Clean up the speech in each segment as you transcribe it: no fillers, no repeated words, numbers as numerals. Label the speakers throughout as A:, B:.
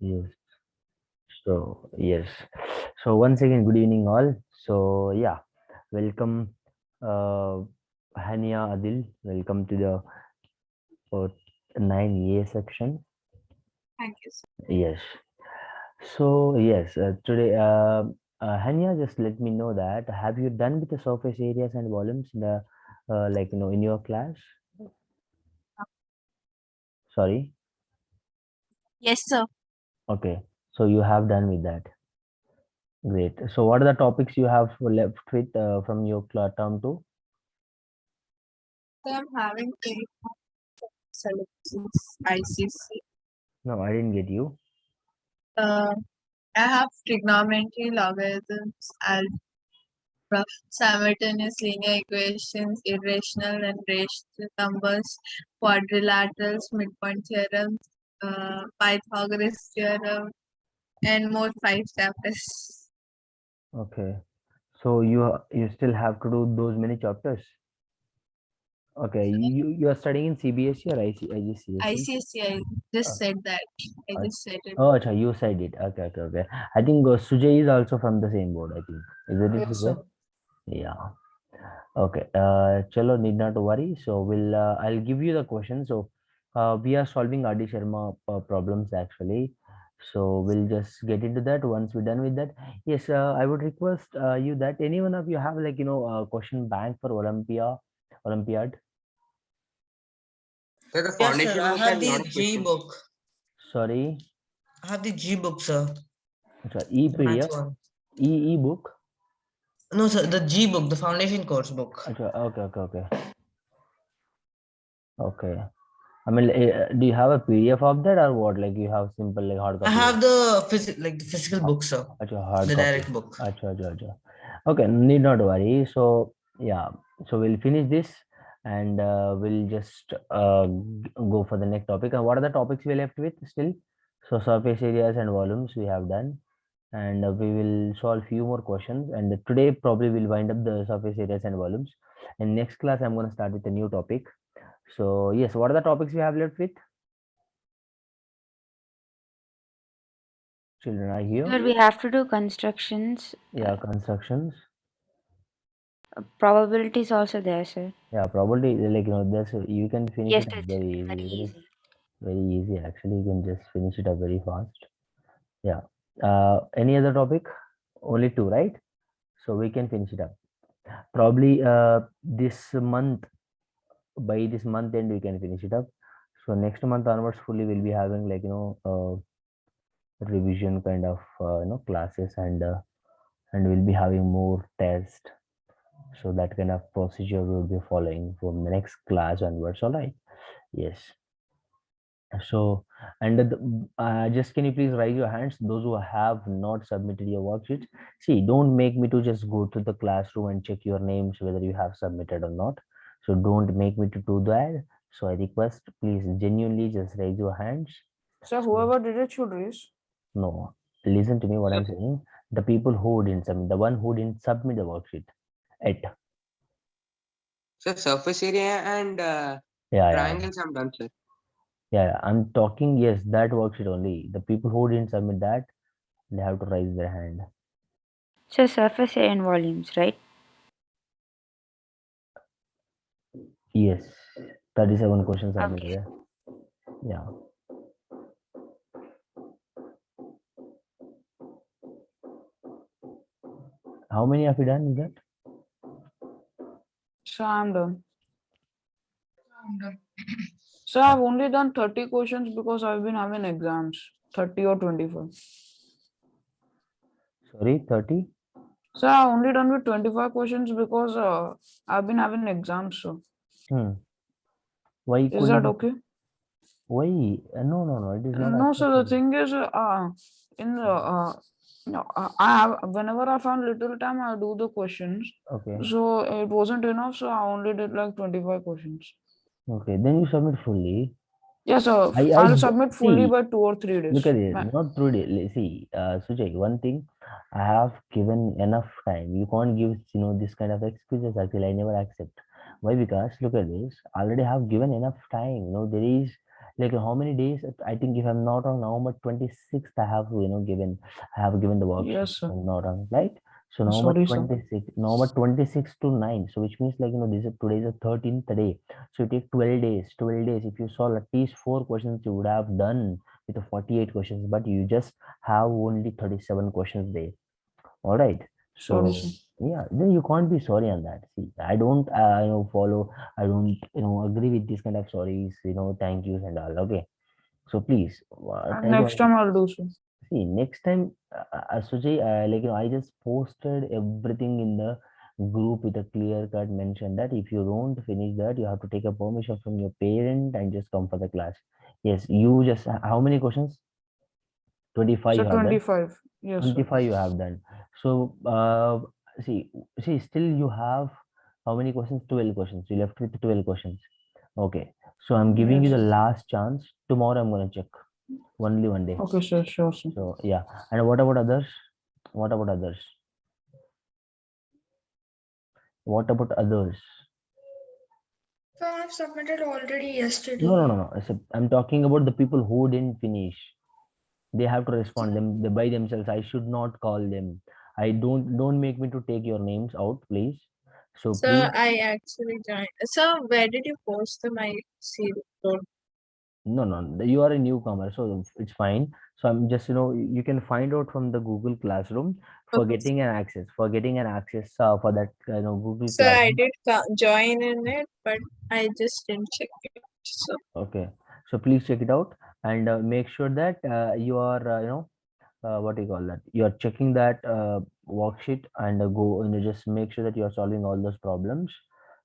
A: Yes. So yes. So once again, good evening all. So yeah, welcome, Hania Adil. Welcome to the uh, 9A section.
B: Thank you, sir.
A: Yes. So yes, today, Hania, just let me know that have you done with the surface areas and volumes in the in your class? Sorry.
B: Yes, sir.
A: Okay. So you have done with that. Great. So what are the topics you have left with from your term two?
B: So I'm having three syllabuses, ICC.
A: No, I didn't get you.
B: Uh, I have trigonometry, logarithms, algebra, simultaneous linear equations, irrational and rational numbers, quadrilaterals, midpoint theorems, Pythagoras theorem, and more five chapters.
A: Okay. So you still have to do those many chapters. Okay. You are studying in CBSE or IGCSE?
B: ICSE, I just said that. I
A: Uh,
B: just said it.
A: oh, acha, you said it. Okay, okay, okay. I think Sujay is also from the same board. I think. Isn't it,
C: Yes,
A: Sujay?
C: sir.
A: Yeah. Okay. Chalo, need not to worry. So I'll give you the question. So we are solving RD Sharma problems actually. So we'll just get into that once we're done with that. Yes, I would request you that any one of you have a question bank for Olympiad.
D: So the
C: Yes, sir.
D: foundation
C: I
D: book
C: have
D: has a
C: the
D: lot of
C: G
D: questions.
C: book.
A: Sorry,
C: I have the G book, sir.
A: अच्छा,
C: The maths
A: e-PDF,
C: one.
A: e-book.
C: No, sir. The G book, the foundation course book.
A: अच्छा, okay, okay, okay, okay. I mean, do you have a PDF of that or what? Like you have simple like hard
C: I
A: copy?
C: have the physical
A: Ha-
C: book, sir.
A: अच्छा, hard
C: The
A: copy.
C: direct book.
A: अच्छा, अच्छा, अच्छा. Okay, need not worry. So yeah, so we'll finish this and we'll just go for the next topic. And what are the topics we left with still? So surface areas and volumes we have done, and we will solve few more questions. And today probably we'll wind up the surface areas and volumes. And next class I'm going to start with a new topic. So yes, what are the topics we have left with? Children are here.
E: Sir, we have to do constructions.
A: Yeah, constructions.
E: Probability is also there, sir.
A: Yeah, probably this you can finish
E: Yes,
A: it up
E: it's
A: very easy,
E: very easy.
A: very easy. Actually, you can just finish it up very fast. Yeah. Any other topic? Only two, right? So we can finish it up. Probably this month, by this month end we can finish it up. So next month onwards, fully we'll be having revision kind of classes, and we'll be having more tests. So that kind of procedure we'll be following from the next class onwards. All right. Yes. So, and just can you please raise your hands, those who have not submitted your worksheets? See, don't make me to just go to the classroom and check your names whether you have submitted or not. So don't make me to do that. So I request, please genuinely just raise your hands.
C: So
A: So,
C: whoever did it should raise.
A: no, listen to me what
D: So,
A: I'm saying. The people who didn't submit, the one who didn't submit the worksheet. It.
D: so surface area and
A: Yeah, yeah,
D: triangles I'm done, sir.
A: yeah, yeah. I'm talking, yes, that worksheet only. The people who didn't submit that, they have to raise their hand.
E: So surface area and volumes, right?
A: Yes, 37 questions are
E: Okay.
A: there. Yeah. How many have you done in that?
C: So I'm done. So I've only done 30 questions because I've been having exams. 30 or 25.
A: Sorry, 30?
C: So I've only done with 25 questions because I've been having exams. So
A: Hmm. Why
C: is
A: couldn't
C: that
A: you?
C: okay?
A: Why? No, no, no. It is not
C: No, so the
A: acceptable.
C: thing is, in the no, I have, whenever I found little time, I do the questions.
A: Okay.
C: So it wasn't enough, so I only did like 25 questions.
A: Okay. Then you submit fully.
C: Yeah, so
A: I
C: I'll submit fully
A: see.
C: by 2 or 3 days.
A: Look at it. Not through it. See, Sujay. One thing, I have given enough time. You can't give this kind of excuses. Actually, I never accept. Why? Because look at this. Already have given enough time. There is Like how many days? I think if I'm not wrong, November 26th, I have I have given the worksheet.
C: Yes,
A: If
C: sir.
A: I'm not wrong, right? So November
C: Sorry, sir.
A: 26th, November 26th to 9. So which means this is today's the 13th day. So you take 12 days. 12 days. If you solve at least 4 questions, you would have done with the 48 questions, but you just have only 37 questions there. All right.
C: Sorry,
A: So
C: sir.
A: yeah, then you can't be sorry on that. See, I don't follow. I don't agree with this kind of sorries. Thank yous and all. Okay. So please
C: And
A: try to
C: next time I'll do so.
A: see next time. Sujay, I just posted everything in the group with a clear cut mention that if you don't finish that, you have to take a permission from your parent and just come for the class. Yes, you just how many questions? 25
C: So
A: you have done.
C: 25. Yes, sir.
A: 25 you have done. So see see still you have how many questions? 12 questions. You left with 12 questions. Okay. So I'm giving you
C: Yes.
A: the last chance. Tomorrow I'm gonna check. Only one day.
C: Okay, sir. Sure, sir.
A: So yeah. And what about others? What about others? What about others?
B: So I have submitted already yesterday.
A: No. I'm talking about the people who didn't finish. They have to respond them they by themselves. I should not call them. I don't make me to take your names out, please. So
B: Sir,
A: please.
B: I actually joined. Sir, where did you post my CV?
A: No, you are a newcomer, so it's fine. So I'm just, you can find out from the Google Classroom for
B: Okay.
A: getting an access, for that, Google
B: Sir, I
A: Classroom.
B: did join in it, but I just didn't check it. So
A: Okay, so please check it out and make sure that you are, what do you call that? You are checking that worksheet and go and just make sure that you are solving all those problems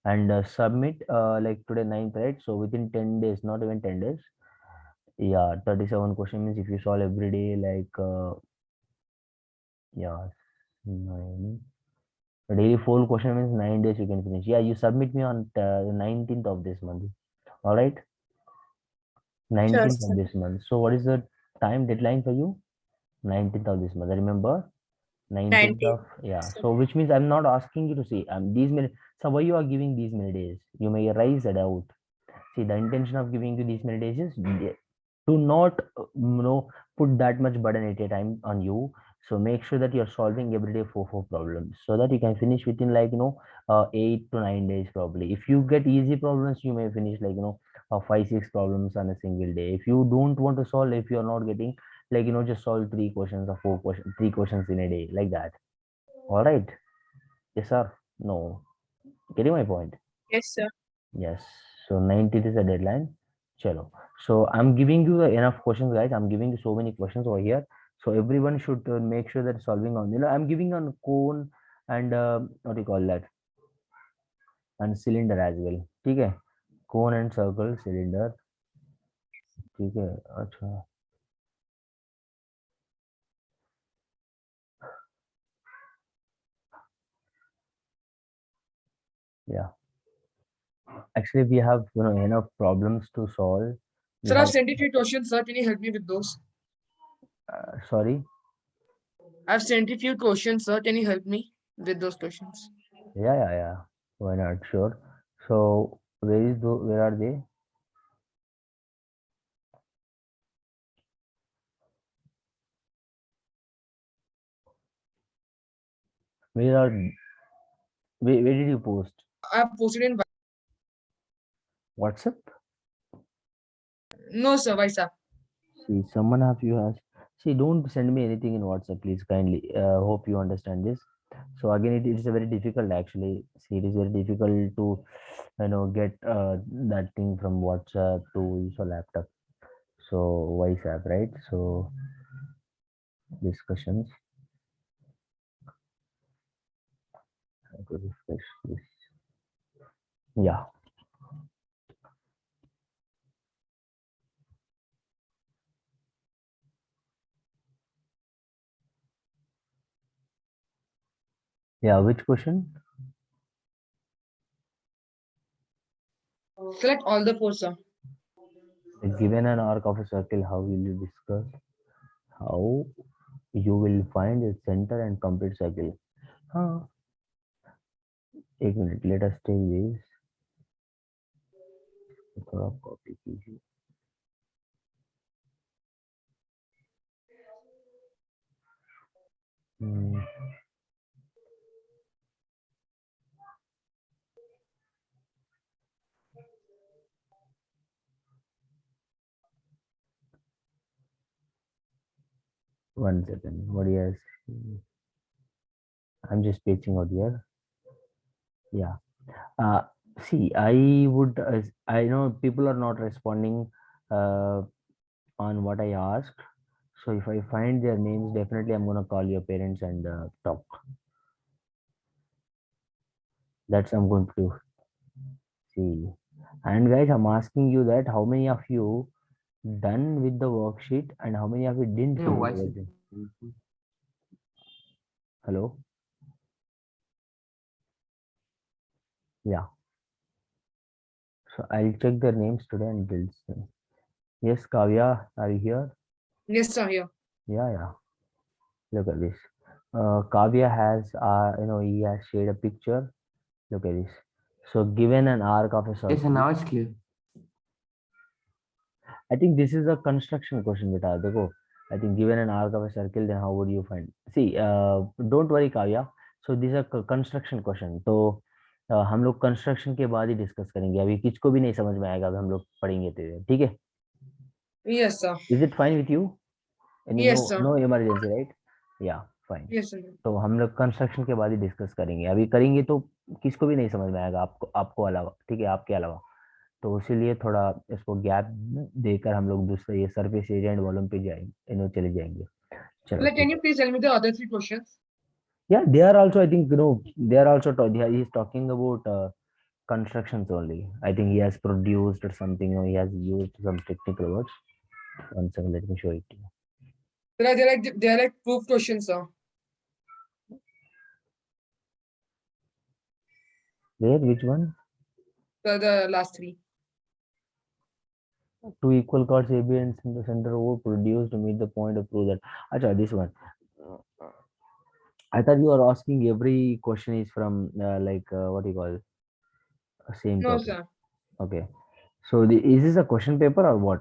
A: and submit like today 9th, right? So within 10 days, not even 10 days. Yeah, 37 question means if you solve every day, like, yeah, 9. A daily 4 question means 9 days you can finish. Yeah, you submit me on the 19th of this month. All right,
B: sure,
A: 19th
B: sir.
A: of this month. So what is the time deadline for you? 19th of this month. Remember, 19th
B: 19.
A: of, yeah. So which means I'm not asking you to see these many. So why you are giving these many days? You may raise a doubt. See, the intention of giving you these many days is to not put that much burden at a time on you. So make sure that you're solving every day four problems so that you can finish within 8 to 9 days probably. If you get easy problems, you may finish 5 6 problems on a single day. If you don't want to solve, if you're not getting just solve 3 questions or 4 questions, 3 questions in a day like that. All right. Yes sir. No, getting my point?
B: Yes, sir.
A: Yes. So 90 is the deadline. Chalo. So I'm giving you enough questions, guys. I'm giving you so many questions over here. So everyone should make sure that solving on. I'm giving on cone and what do you call that? And cylinder as well. Okay. Cone and circle, cylinder. Okay. Acha. Yeah. Actually, we have enough problems to solve. We
F: Sir, I've
A: have.
F: sent you few questions, sir. Can you help me with those?
A: Sorry.
F: I've sent you few questions, sir. Can you help me with those questions?
A: Yeah. Why not? Sure. So where are they? Where are where did you post?
F: I've posted in.
A: WhatsApp?
F: No, sir. Why, sir?
A: See, someone of you has. See, don't send me anything in WhatsApp, please, kindly. Hope you understand this. So again, it is a very difficult actually. See, it is very difficult to, get that thing from WhatsApp to use a laptop. So WhatsApp, right? So discussions. I could refresh this. Yeah. Yeah. Which question?
F: Select all the four, sir.
A: Given an arc of a circle, how will you discuss how you will find its center and complete circle? Huh. एक minute, let us take this. थोड़ा copy कीजिए. Hmm. One second. What do you guys? I'm just paging out here. Yeah. Uh, See, I would. I know people are not responding on what I asked. So if I find their names, definitely I'm gonna call your parents and talk. That's I'm going to do. See, and guys, I'm asking you that how many of you done with the worksheet and how many of you didn't
D: No,
A: fill
D: why,
A: the
D: sir?
A: worksheet? Hello? Yeah. So I'll check their names today and build them. Yes, Kavya, are you here?
F: Yes, sir. Here.
A: Yeah, yeah. Look at this. Kavya has, he has shared a picture. Look at this. So given an arc of a
D: Yes, sir,
A: circle,
D: now it's clear.
A: I think this is a construction question, beta. देखो, I think given an arc of a circle, then how would you find? See, don't worry, Kavya. So this is a construction question. तो हम लोग construction के बाद ही discuss करेंगे. अभी किसको भी नहीं समझ में आएगा. अगर हम लोग पढ़ेंगे तो ठीक है.
F: Yes, sir.
A: Is it fine with you? Any
F: Yes, sir.
A: no emergency, right? Yeah, fine.
F: Yes, sir.
A: तो हम लोग कंस्ट्रक्शन के बाद ही डिस्कस करेंगे. अभी करेंगे तो किसको भी नहीं समझ में आएगा. आपको अलावा, ठीक है, आपके अलावा. तो इसीलिए थोड़ा इसको गैप देकर हम लोग दूसरे ये सरफेस एरिया एंड वॉल्यूम पे जाएंगे, चले जाएंगे. चलो
F: Like,
A: ठीक
F: can
A: है.
F: you please tell me the other 3 questions?
A: Yeah, they are also, I think, they are also he is talking about constructions only. I think he has produced or something, he has used some technical words. One second, let me show it to you.
F: They're like proof questions, sir.
A: Where, which one?
F: The last 3.
A: Two equal chords AB and in the center O produced to meet the point of prove that. Acha, this one. I thought you are asking every question is from what do you call same
F: No,
A: topic.
F: sir.
A: Okay. So is this a question paper or what?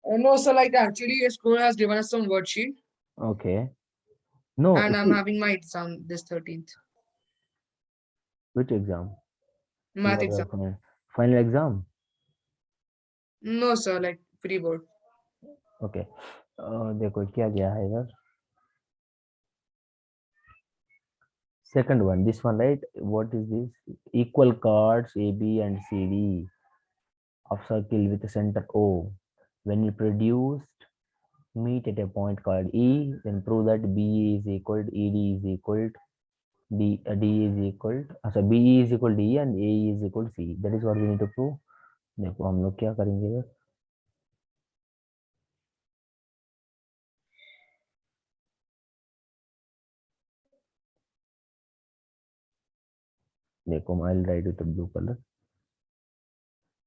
F: No, sir. Like, actually, a school has given us some worksheet,
A: Okay. No,
F: and I'm
A: see,
F: having my exam this 13th.
A: which exam?
F: Math
A: Your
F: exam.
A: final exam?
F: No, sir. Like pre-board.
A: Okay. देखो क्या गया है इधर. Second one, this one, right? What is this? Equal chords AB and CD of circle with a center O. When you produced, meet at a point called E, then prove that B is equal to ED is equal to D is equal to, so BE is equal to D and AE is equal to C. That is what we need to prove. देखो हम लोग क्या करेंगे इधर. देखो I'll write with the blue color.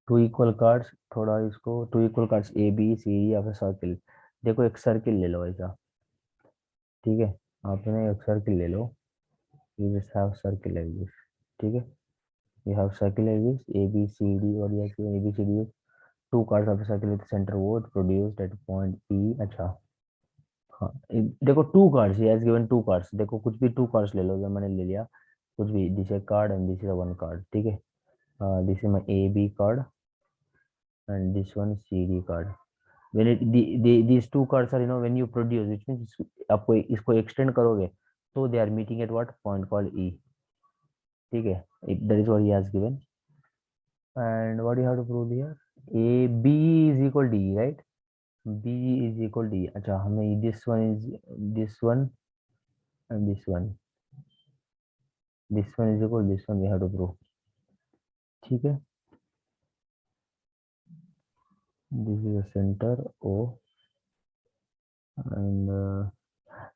A: Two equal cards, थोड़ा इसको two equal cards A B C D of a circle. देखो एक सर्किल ले लो ऐसा, ठीक है. आपने एक सर्किल ले लो. You just have circle like this, ठीक है. You have circle like this A B C D और yes A B C D. Two cards of a circle with centre O produced at point E. अच्छा, हाँ, देखो two chords, he has given two chords. देखो कुछ भी to cards ले लो, जो मैंने ले लिया कुछ भी. This is card and this is one card, ठीक है. This is my A B card and this one is CD card. When these two cards are, when you produce, which means आपको इसको extend करोगे तो they are meeting at what point called E, ठीक है. That is what he has given. And what do you have to prove here? A B is equal to E, right? B is equal to E. अच्छा, हमें this one is this one and this one is equal to this one. We have to prove, ठीक है. This is the center O, and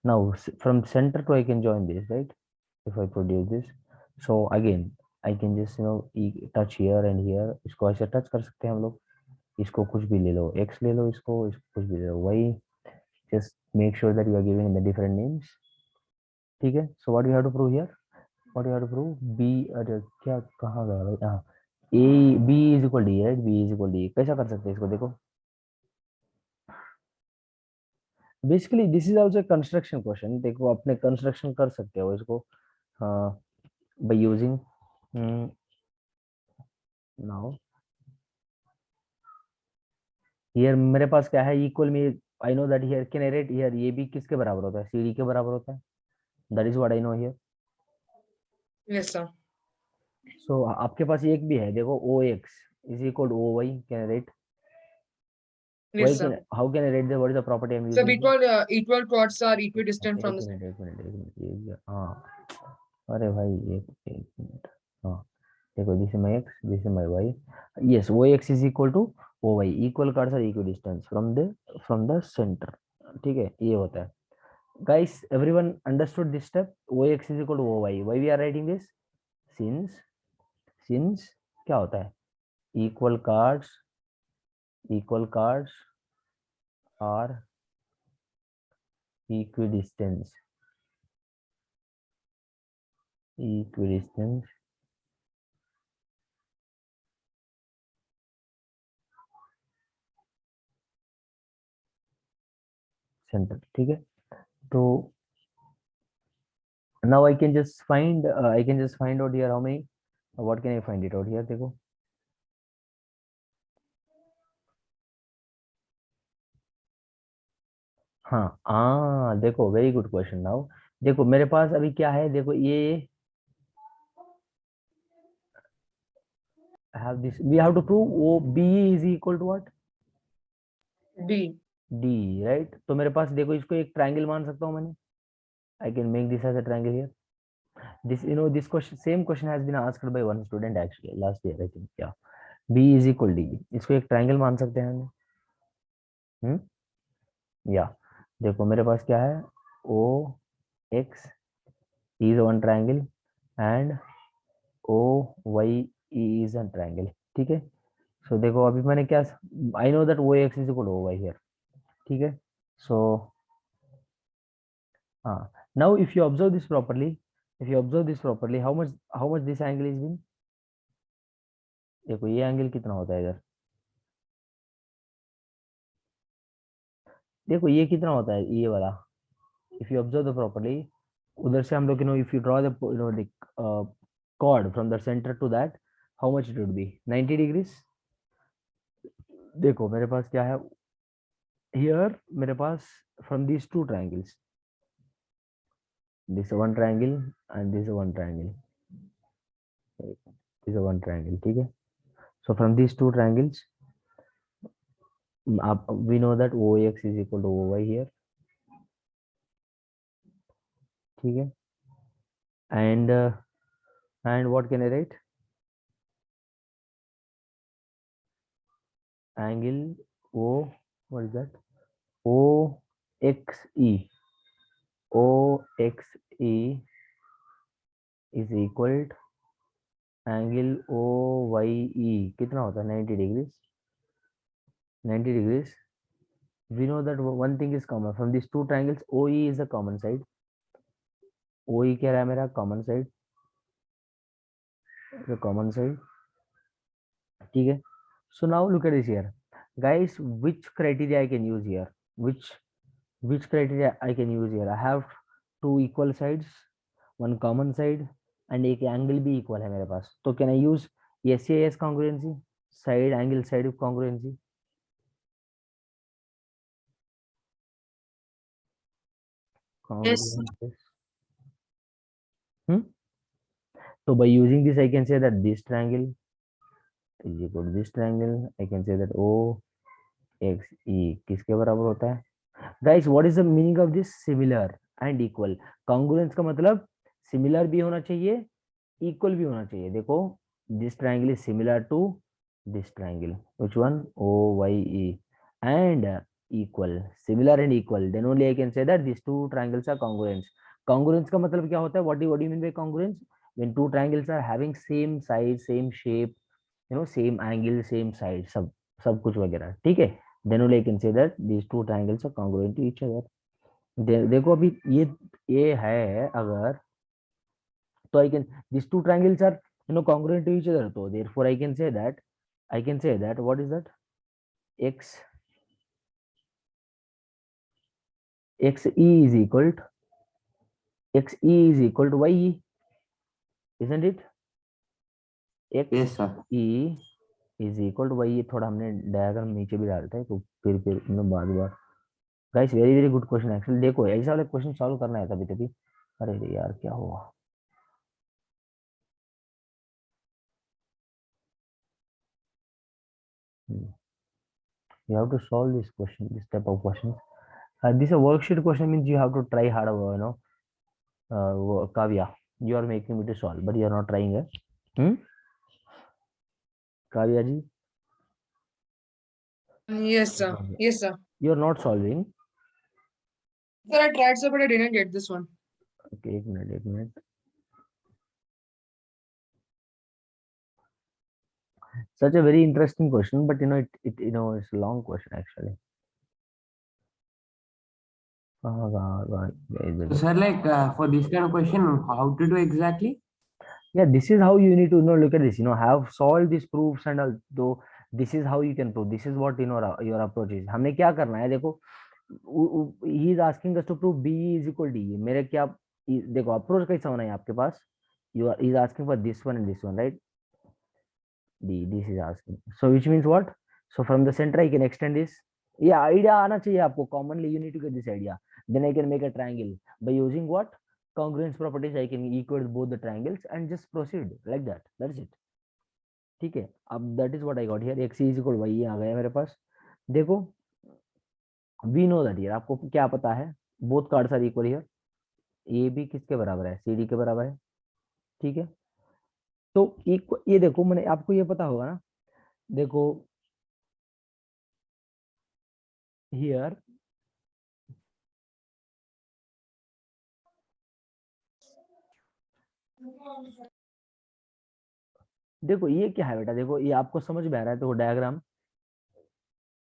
A: now from center to I can join this, right? If I produce this, so again I can just touch here and here. इसको ऐसे touch कर सकते हैं हम लोग. इसको कुछ भी ले लो, x ले लो, इसको कुछ भी ले लो, y. Just make sure that you are giving the different names, ठीक है. So what you have to prove here? What you have to prove? B, अरे क्या कहाँ गया भाई. हाँ, A B is equal to D, right? B is equal to D. कैसा कर सकते हैं इसको? देखो basically this is also construction question, देखो अपने कंस्ट्रक्शन कर सकते हो इसको बाय यूजिंग नाउ हियर मेरे पास क्या है इक्वल में, I know that here can I right here ये भी किसके बराबर होता है, CD के बराबर होता है, that is what I know here.
F: Yes, sir.
A: So आपके पास एक भी है, देखो OX is equal to OY, can I write
F: Yes,
A: why
F: sir.
A: can how can I write the what is the property I'm
F: Sir,
A: using here?
F: equal chords are equidistant from the
A: एक मिनट ये हाँ, अरे भाई एक मिनट, हाँ देखो this is my x, this is my y, yes OX is equal to OY, equal cards are equal distance from the centre, ठीक है ये होता है। guys everyone understood this step, OX is equal to OY, why we are writing this, since क्या होता है, equal cards are equidistant center, ठीक है। तो now I can just find out here how many, what can I find it out here, देखो हाँ देखो very good question. Now देखो मेरे पास अभी क्या है, देखो ये have this, we have to prove OBE is equal to what,
F: D.
A: D, right? तो मेरे पास देखो इसको एक ट्रायंगल मान सकता हूँ मैंने, I can make this as a triangle here. This this question, same question has been asked by one student actually last year I think, yeah. B is equal D, इसको एक ट्रायंगल मान सकते हैं हम, या देखो मेरे पास क्या है, OX is one triangle and OY is a triangle, ठीक है। सो देखो अभी मैंने क्या, I know that OX is equal to OY here, ठीक है। सो हाँ, now if you observe this properly, how much this angle is been, देखो ये एंगल कितना होता है इधर, देखो ये कितना होता है ये वाला, if you observe the properly, उधर से हम लोग if you draw the the chord from the center to that, how much it would be, 90 degrees। देखो मेरे पास क्या है here, मेरे पास from these two triangles, this one triangle and this one triangle, this one triangle, ठीक है। so from these two triangles we know that OX is equal to OY here, ठीक है। and what can I write, angle O, what is that, OXE is equal to angle OYE, कितना होता है 90 degrees, 90 degrees। we know that one thing is common from these two triangles, OE is a common side, OE क्या रहा है मेरा common side, the common side, ठीक है। so now look at this here guys, which criteria I can use here, which criteria I can use here, I have two equal sides, one common side and एक angle भी equal है मेरे पास, तो can I use SAS congruency, side angle side congruency,
B: Yes, sir.
A: so by using this I can say that this triangle is equal to this triangle, I can say that OXE किसके बराबर होता है guys, what is the meaning of this similar and equal, congruence का मतलब similar भी होना चाहिए equal भी होना चाहिए, देखो this triangle is similar to this triangle, which one, OYE, and equal, similar and equal, then only I can say that these two triangles are congruent। congruence का मतलब क्या होता है, what do you mean by congruence, when two triangles are having same size, same shape, same angle, same side, सब कुछ वगैरह, ठीक है, then only I can say that these two triangles are congruent to each other। देखो अभी ये है अगर, so I can, these two triangles are congruent to each other, so therefore I can say that what is that, x XE is equal to YE, isn't it?
G: Yes, sir.
A: XE is equal to YE. थोड़ा हमने diagram नीचे भी डालते हैं तो फिर मतलब बार guys very very good question actually. देखो ऐसा वाला क्वेश्चन सॉल्व करना है तभी तभी। अरे रे यार क्या हुआ? You have to solve this question, this type of questions. This is a worksheet question, means you have to try hard, Kavya, you are making me to solve, but you are not trying it. Kavya ji,
F: Yes, sir. Yes, sir.
A: you are not solving.
F: Sir, I tried, sir, but I didn't get this one.
A: Okay, एक minute. Such a very interesting question, but it's a long question actually.
G: So, sir, like for this kind of question, how to do exactly?
A: Yeah, this is how you need to look at this, have solved these proofs and all, though this is how you can prove, this is what your approach is. हमने क्या करना है देखो, he is asking us to prove B is equal to D। मेरे क्या देखो approach कैसा होना है आपके पास, he is asking for this one and this one, right? D, this is asking, so which means what? So from the center I can extend this। ये idea आना चाहिए आपको, commonly you need to get this idea, then I can make a triangle by using what? Congruence properties। I can equate both the triangles and just proceed like that, that's it। ठीक है, अब that is what I got here, x is equal y आ गया मेरे पास। देखो we know that here, आपको क्या पता है, both cards are equal here, A B किसके बराबर है? सी डी के बराबर है, ठीक है। तो ये देखो मैंने आपको ये पता होगा ना, देखो हियर देखो ये क्या है बेटा, देखो ये आपको समझ में आ रहा है, देखो diagram,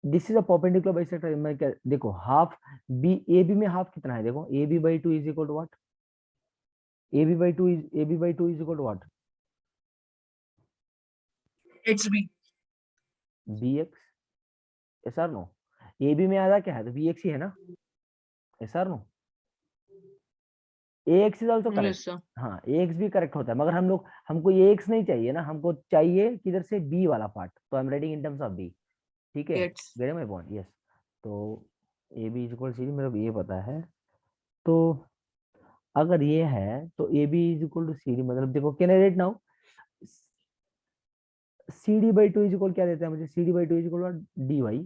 A: this is a perpendicular bisector. मैं क्या देखो, हाफ बी ए बी में हाफ कितना है, देखो A B by two is equal to what? A B by two is equal to what?
F: It's B.
A: B X, yes or no? A B में आधा क्या है, तो बी एक्स ही है ना, yes or no? A X is also
F: Yes,
A: correct.
F: sir.
A: हाँ ए x भी करेक्ट होता है, मगर हमको ये एक्स नहीं चाहिए ना, हमको चाहिए किधर से बी वाला पार्ट, तो I am writing in terms of B, ठीक है।
F: Yes.
A: Get my point? Yes. तो A B is equal C D, मेरे को ये पता है। तो अगर ये है तो A B is equal to C D, मतलब देखो can I write now C D by two is equal, क्या देता है मुझे, C D by two is equal D Y,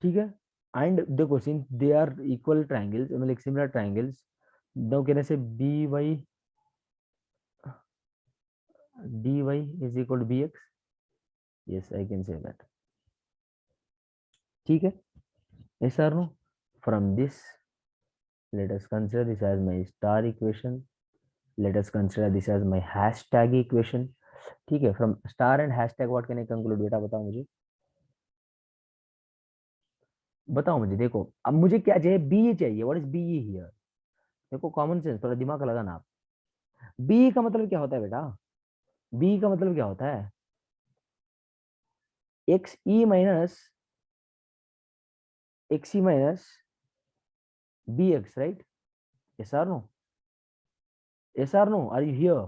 A: ठीक है। एंड देखो since they are equal triangles, मतलब similar triangles, now can I say B Y dy is equal to bx, yes I can say that, ठीक है। yes or no? From this let us consider this as my star equation, let us consider this as my hashtag equation, ठीक है। from star and hashtag what can I conclude, बेटा बताओ मुझे, बताओ मुझे। देखो अब मुझे क्या चाहिए, बी चाहिए, व्हाट इज बी हियर? देखो कॉमन सेंस, थोड़ा दिमाग लगाना आप। बी का मतलब क्या होता है बेटा, बी का मतलब क्या होता है, X E minus B X, right? yes or no? yes or no? are you here?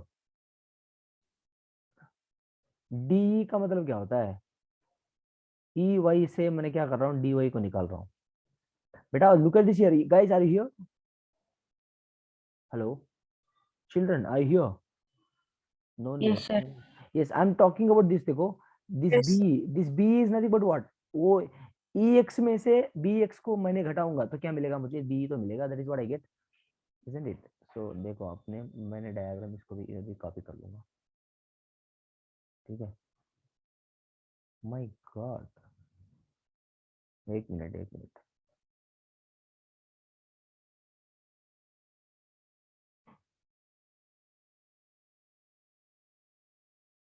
A: D का मतलब क्या होता है, ई वाई से मैंने क्या कर रहा हूँ, डी वाई को निकाल रहा हूँ। बेटा look at this here guys, are you here? Hello children, are you here? No
E: Yes, sir.
A: Yes I am talking about this. देखो
B: Yes, sir.
A: This B is nothing but what, वो E x में से B x को मैंने घटाऊंगा तो क्या मिलेगा मुझे, बी तो मिलेगा, that is what I get, isn't it? So देखो आपने, मैंने डायग्राम इसको भी कॉपी कर लूंगा, ठीक है। माय गॉड, एक मिनट।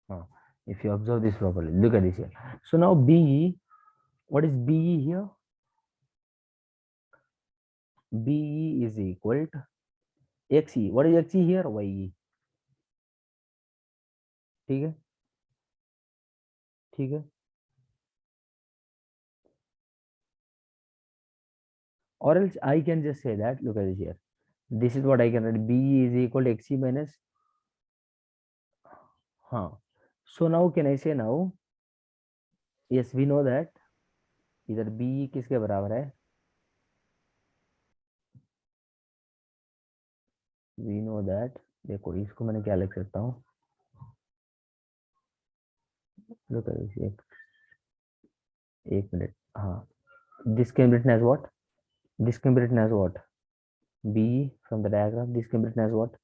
A: हाँ, if you observe this properly, look at this here. So now BE, what is BE here? BE is equal to XE. What is XE here? YE. ठीक है, ठीक है। or else I can just say that, look at this here. This is what I can write, B is equal to XC minus, so now can I say now, yes, we know that इधर B किसके बराबर है, we know that, देखो इसको मैंने क्या लिख सकता हूँ, look at this, एक मिनट, हाँ, this can be written as what, this can be written as what, B from the diagram, this can be written as what,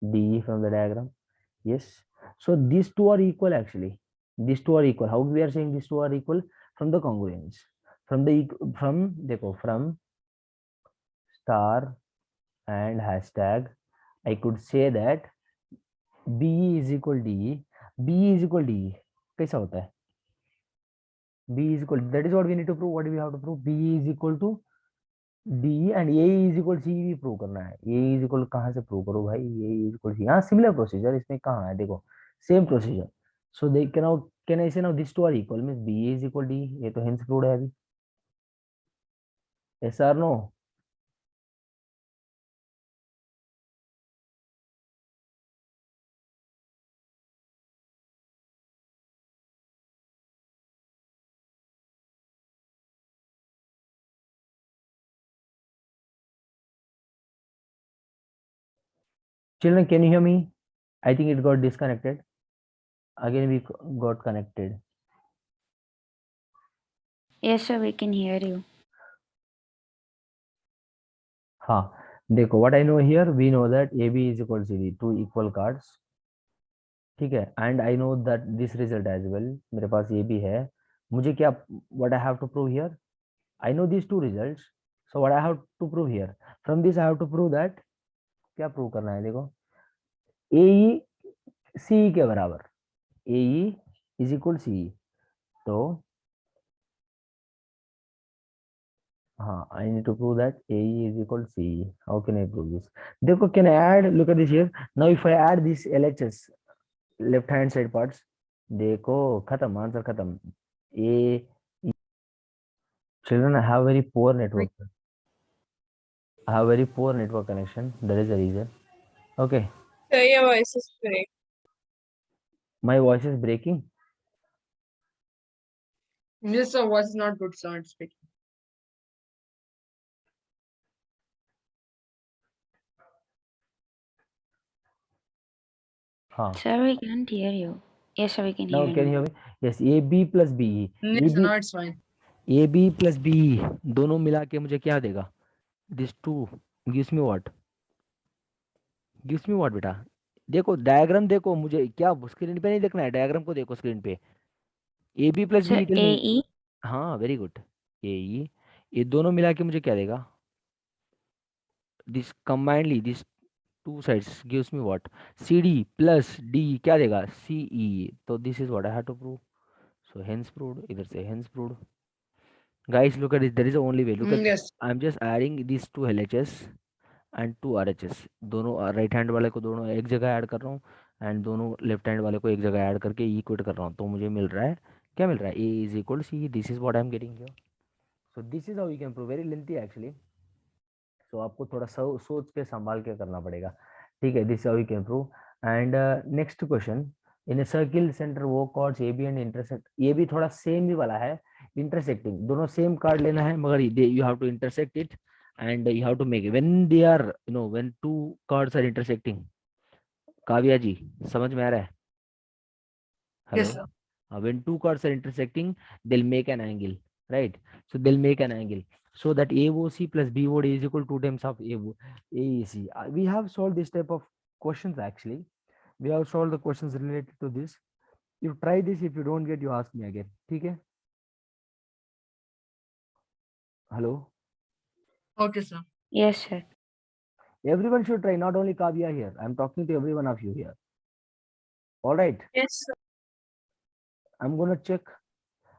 A: D from the diagram. Yes, so these two are equal actually, these two are equal. How we are saying these two are equal? From the congruence, from the देखो from star and hashtag I could say that B is equal D, B is equal D कैसा होता है, B is equal, that is what we need to prove. What do we have to prove? B is equal to D and A is equal C भी prove करना है. A is equal कहाँ से prove करो भाई, A is equal C, हाँ similar procedure, इसमें कहाँ है देखो, same procedure. So they can I say now this two are equal, means B is equal D, ये तो हेंस प्रूव्ड है अभी. yes or no? Children, can you hear me? I think it got disconnected. Again we got connected.
E: Yes, sir, we can hear you.
A: हाँ देखो, what I know here, we know that AB is equal to CD, two equal cards, ठीक है, and I know that this result as well, मेरे पास ये भी है, मुझे क्या, what I have to prove here, I know these two results, so what I have to prove here, from this I have to prove that, क्या prove करना है देखो, AE CE के बराबर, AE is equal to CE, तो हाँ, I need to prove that AE is equal to CE. How can I prove this? देखो, can I add, look at this here, now if I add this LHS left hand side parts, देखो खत्म, answer खत्म. A, children, I have very poor network, I have very poor network connection, that is the reason. Okay,
B: Sir, your voice is break.
A: my voice is breaking.
F: Yes, sir, voice is not good, sir. It's speaking.
A: हाँ,
E: Sir, we can't hear you. Yes, sir, we can
A: now
E: hear
A: can you
E: you.
A: hear me? Yes, AB plus BE,
F: Yes, sir, now it's fine.
A: AB plus BE दोनों मिला के मुझे क्या देगा, this two gives me what, gives me what बेटा, देखो diagram देखो, मुझे क्या स्क्रीन पे नहीं देखना है, डायग्राम को देखो स्क्रीन पे, AB plus
E: Sir,
A: BE tell me,
E: AE.
A: हाँ वेरी गुड, AE, ये दोनों मिला के मुझे क्या देगा, this combinedly this two sides gives me what, CD plus D क्या देगा, CE, तो this is what I have to prove, so hence proved, इधर से hence proved. Guys, look at it, there is the only way, look at,
F: Yes.
A: I'm just adding these two LHS and two RHS, दोनों right hand वाले को दोनों एक जगह add कर रहा हूँ एंड दोनों लेफ्ट हैंड वाले को एक जगह ऐड करके इक्वेट कर रहा हूँ, तो मुझे मिल रहा है, क्या मिल रहा है, A is equal to C, this is what I'm getting here. So this is how you can prove, very lengthy actually, so आपको थोड़ा सोच के संभाल के करना पड़ेगा, ठीक है. This how you can prove. And next question, in a circle centre O chords A B and intersect, ये भी थोड़ा सेम ही वाला है, इंटरसेक्टिंग, दोनों सेम कार्ड लेना है, मगर you have to intersect it and you have to make it when they are, you know, when two cards are intersecting. Kavya ji समझ में आ रहा है, hello,
F: Yes, sir.
A: when two cards are intersecting they'll make an angle, right? So they'll make an angle, so that AOC plus BOD is equal to 2 times of AEC. We have solved this type of questions actually, we have solved the questions related to this. You try this, if you don't get you ask me again, ठीक है, hello,
F: Okay, sir.
E: Yes, sir.
A: everyone should try, not only Kavya here, I'm talking to every one of you here. All right,
B: Yes, sir.
A: I'm gonna check,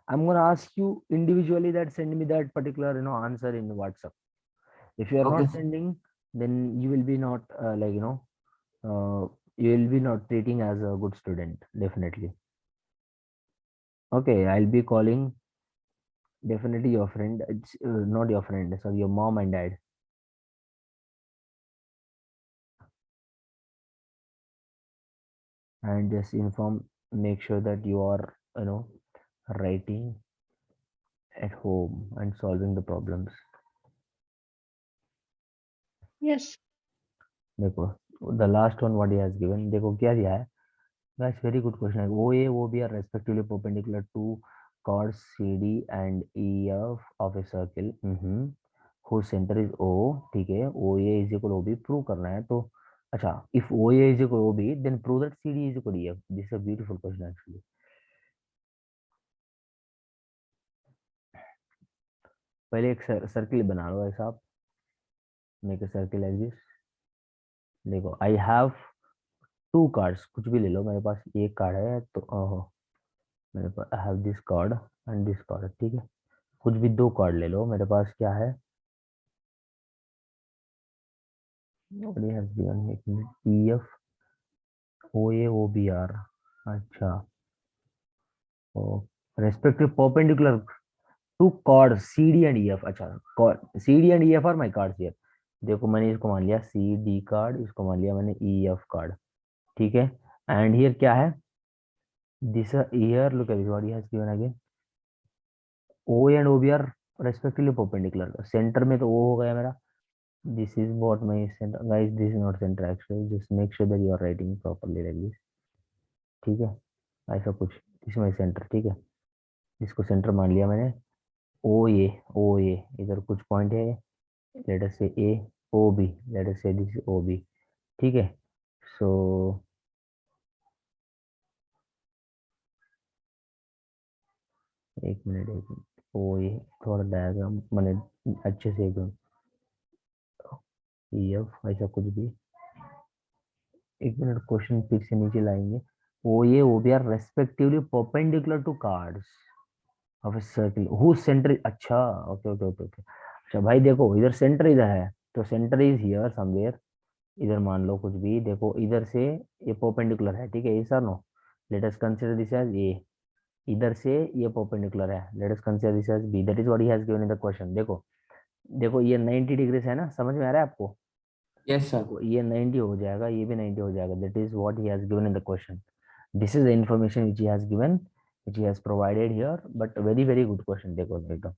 A: I'm gonna ask you individually that send me that particular, you know, answer in WhatsApp. If you are
G: Okay,
A: not
G: sir.
A: sending, then you will be not like, you know, you will be not treating as a good student, definitely. Okay, I'll be calling definitely your friend. It's not your friend, sorry, your mom and dad. And just inform, make sure that you are, writing at home and solving the problems.
B: Yes.
A: देखो, the last one what he has given, देखो क्या दिया है guys, very good question. OA, OB are respectively perpendicular to chords CD and EF of a circle, whose center is O. ठीक है, OA is equal OB prove करना है तो अच्छा, if OA is equal OB then prove that CD is equal EF. This is a beautiful question actually. पहले एक circle बना लो ऐसा आप, make a circle like this. देखो आई हैव टू कार्ड्स, कुछ भी ले लो, मेरे पास एक कार्ड है तो ओहो, मेरे पास I have this chord and this chord. ठीक है, कुछ भी दो कार्ड ले लो, मेरे पास क्या है, nobody has given me EF OA OBR. अच्छा, O respective perpendicular to chord CD and EF. अच्छा, CD and EF are my chords here. देखो मैंने इसको मान लिया CD कार्ड, इसको मान लिया मैंने EF कार्ड. ठीक है, एंड हियर क्या है, this here look at what he has given again, OA and OB are respectively perpendicular. Centre में तो O हो गया मेरा. This is what my center, guys. This is not center actually. Just make sure that you are writing properly like this. ठीक है, ऐसा कुछ. This my centre. ठीक है, इसको सेंटर मान लिया मैंने. O A इधर कुछ पॉइंट है, लेट अस से A OB, लेट अस से दिस OB. ठीक है, सो एक मिनट OA थोड़ा डायग्राम मैंने अच्छे से एकदम EF ऐसा कुछ भी. एक मिनट, क्वेश्चन फिर से नीचे लाएंगे. OA OB are respectively perpendicular to cards of a circle who centre. अच्छा, ओके ओके ओके ओके. अच्छा भाई देखो, इधर सेंटर इधर है तो सेंटर इज हियर समवेयर. इधर मान लो कुछ भी, देखो इधर से ये परपेंडिकुलर है. ठीक है, ये sir no, let us consider this as A. इधर से ये परपेंडिकुलर है, let us consider this as B. That is what he has given in the question. देखो देखो ये 90 डिग्रीज है ना, समझ में आ रहा है आपको.
G: Yes, sir.
A: ये 90 हो जाएगा, ये भी 90 हो जाएगा. That is what he has given in the question. This is the information which he has given, which he has provided here, but very very good question. देखो एकदम.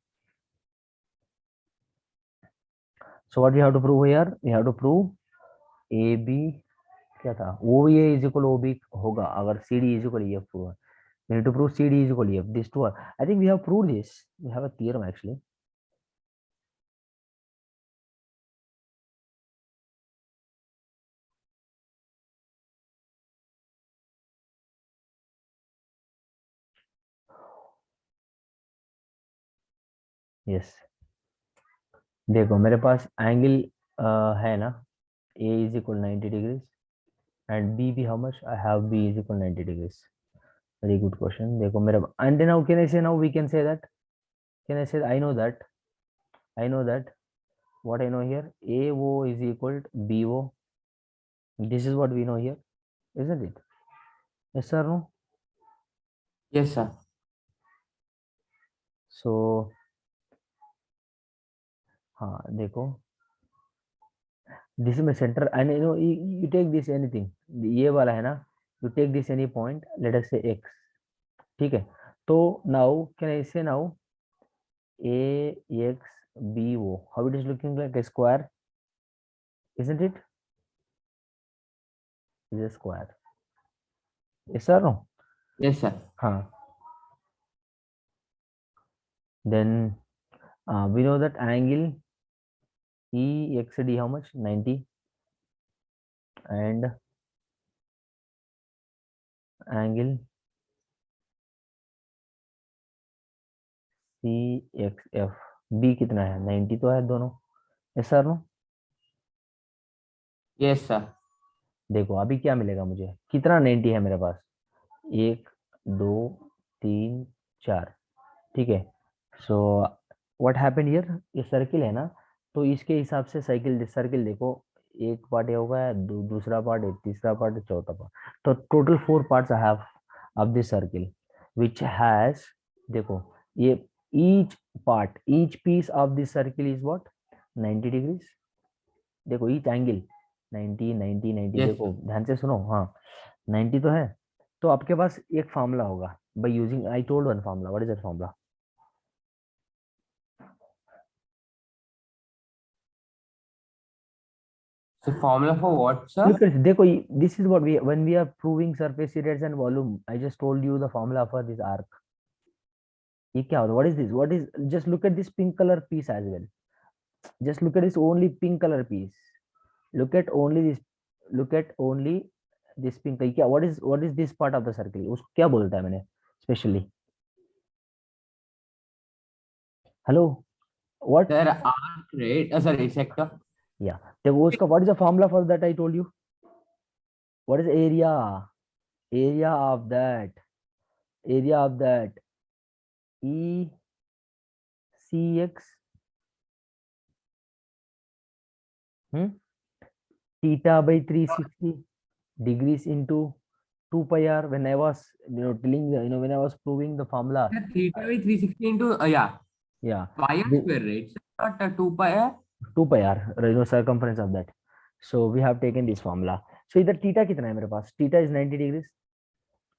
A: So what we have to prove here? We have to prove AB क्या था, OA is equal OB होगा अगर CD is equal EF prove. We need to prove CD is equal EF. These two are, I think we have proved this. We have a theorem actually. Yes. देखो मेरे पास angle है ना, A is equal 90 degrees and B how much? I have B is equal 90 degrees. Very good question. देखो मेरा, and then how can I say, now we can say that, can I say I know that what I know here, AO is equal to BO. This is what we know here, isn't it? Yes or no?
G: Yes, sir.
A: So हाँ देखो, this is my center and you take this anything, ये वाला है ना, you take this any point, let us say X. ठीक है, तो now can I say now AXBO, how it is looking like a square, isn't it? Is a square. Yes or no?
G: Yes, sir.
A: हाँ. Then we know that angle EXD how much? 90. And angle CXF B कितना है? 90 तो है दोनों. Yes or no?
G: Yes, sir.
A: देखो अभी क्या मिलेगा मुझे, कितना 90 है मेरे पास, 1 2 3 4. ठीक है, सो व्हाट हैपेंड हियर, ये सर्किल है ना, तो इसके हिसाब से सर्किल देखो, एक पार्ट ये होगा, दूसरा पार्ट, तीसरा पार्ट, चौथा पार्ट, तो total 4 parts I have of this circle which has, देखो ये each piece of this circle is what? 90 degrees. देखो each angle 90 90 90
G: Yes.
A: देखो ध्यान से सुनो, हाँ 90 तो है, तो आपके पास एक फॉर्मूला होगा by using I told one formula. What is that formula?
G: So formula for what, sir?
A: Look at this. देखो this is what we when we are proving surface areas and volume. I just told you the formula for this arc. ये क्या होता है? What is this? What is? Just look at this pink color piece as well. Just look at this only pink color piece. Look at only this. Look at only this pink. क्या? What is this part of the circle? उसको क्या बोलता है मैंने specially? Hello. What?
G: Sir, arc, right? Sorry, sector.
A: Yeah. देखो उसका what is the formula for that I told you? What is area? Area of that. Area of that. E CX theta by 360 degrees into 2 pi r. When I was telling when I was proving the formula,
G: Sir, theta by 360 into
A: yeah,
G: pi r
A: the
G: square, right? Sir, not 2 pi r.
A: 2 pi r, circumference of that. So we have taken this formula. So इधर theta कितना है मेरे पास? Theta is 90 degrees.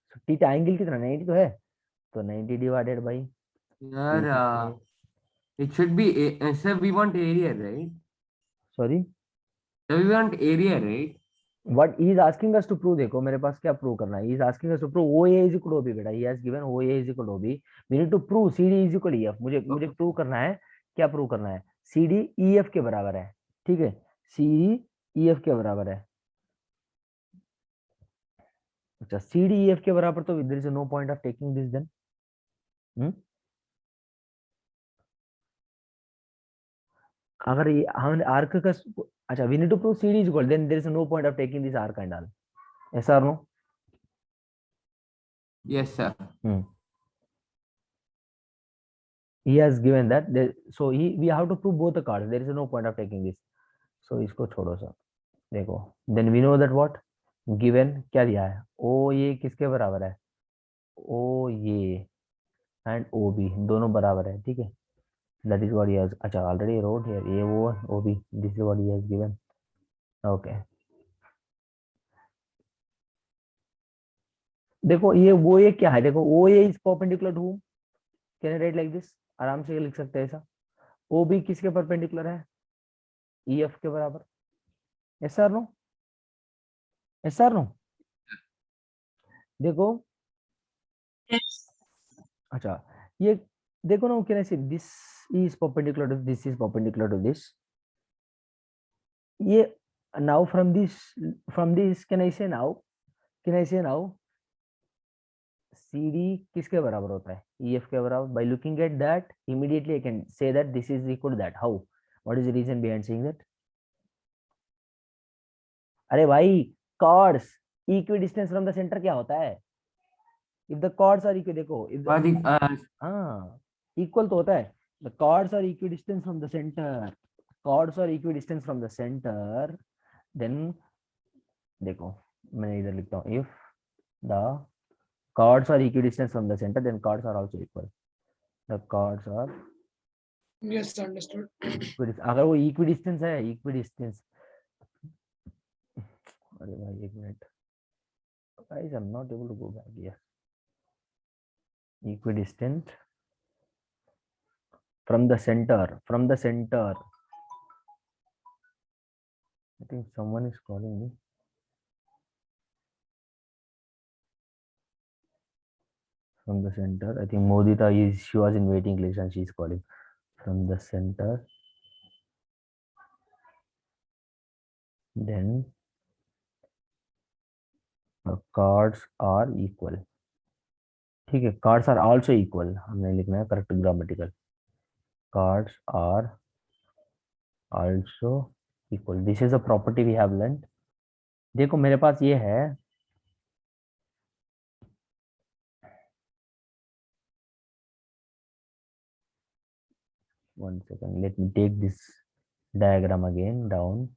A: So theta angle कितना 90 तो है, तो 90 divided by
G: Sir,
A: 260.
G: it should be sir, we want area, right?
A: Sorry,
G: Sir, we want area, right?
A: what he is asking us to prove, देखो मेरे पास क्या prove करना है. He is asking us to prove OA is equal to OB बेटा. He has given OA is equal to OB. We need to prove CD is equal to EF. मुझे prove करना है, क्या prove करना है? CD EF के बराबर है, ठीक है? CD EF के बराबर है. अच्छा, CD EF के बराबर तो there is no point of taking this then. अगर ये हम आर्क का, अच्छा we need to prove CD is equal, then there is no point of taking this arc and all. Yes or no?
G: Yes, sir.
A: He has given that so we have to prove both the cards. There is no point of taking this. So इसको छोड़ो sir. देखो then we know that what given क्या दिया है, ओ ये किसके बराबर है, ओ ये and OB दोनों बराबर है, ठीक है? That is what he has. अच्छा already wrote here A O OB. This is what he has given. Okay. देखो ये क्या है, देखो OA is perpendicular to whom? Can I write like this? आराम से लिख सकते हैं ऐसा. OB किसके परपेंडिकुलर है? EF के बराबर. Yes or no? Yes or no? देखो
B: Yes.
A: अच्छा ये देखो ना, can I say this is perpendicular to this is perpendicular to this. ये now from this can I say now CD किसके बराबर होता है? EF के बराबर. By looking at that immediately I can say that this is equal to that. How? What is the reason behind saying that? अरे भाई chords equidistant from the center क्या होता है? If the chords are equal, देखो if the हाँ equal तो होता है. The chords are equidistant from the center. Chords are equidistant from the center. Then देखो मैंने इधर लिखता हूँ, if the chords are equidistant from the center, then chords are also equal. The chords are
F: Yes, understood.
A: अगर वो equidistant है, equidistance. अरे भाई एक minute, guys I'm not able to go back here. Equidistant from the center. I think someone is calling me. From the center, I think Modita she was in waiting list and she's calling. From the center, then the chords are equal. ठीक है, chords are also equal. हमने लिखना है correct grammatical. Chords are also equal. This is a property we have learned. देखो मेरे पास ये है, one second, let me take this diagram again down.